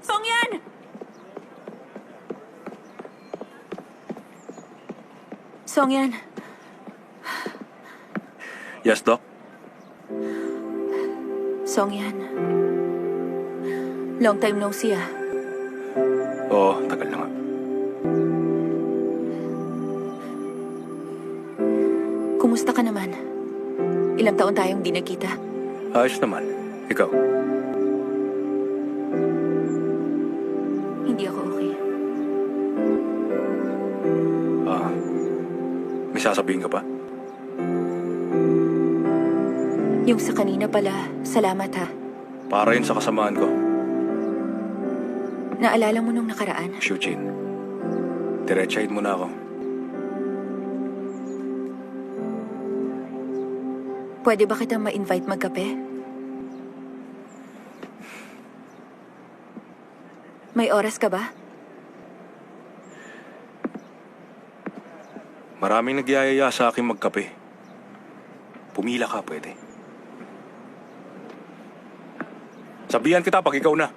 Songyan! Songyan, Yes, Doc? Songyan. Long time no see ah. Oo, tagal na nga. Kumusta ka naman? Ilang taon tayong di nagkita? Ayos naman. Ikaw? Hindi ako okay. May sasabihin ka pa? Yung sa kanina pala, salamat ha. Para yun sa kasamaan ko. Naalala mo nung nakaraan? Shujin, diretsahin mo na ako. Pwede ba kitang ma-invite magkape? May oras ka ba? Maraming nagyayaya sa akin magkape. Pumila ka, pwede. Sabihan kita pag ikaw na.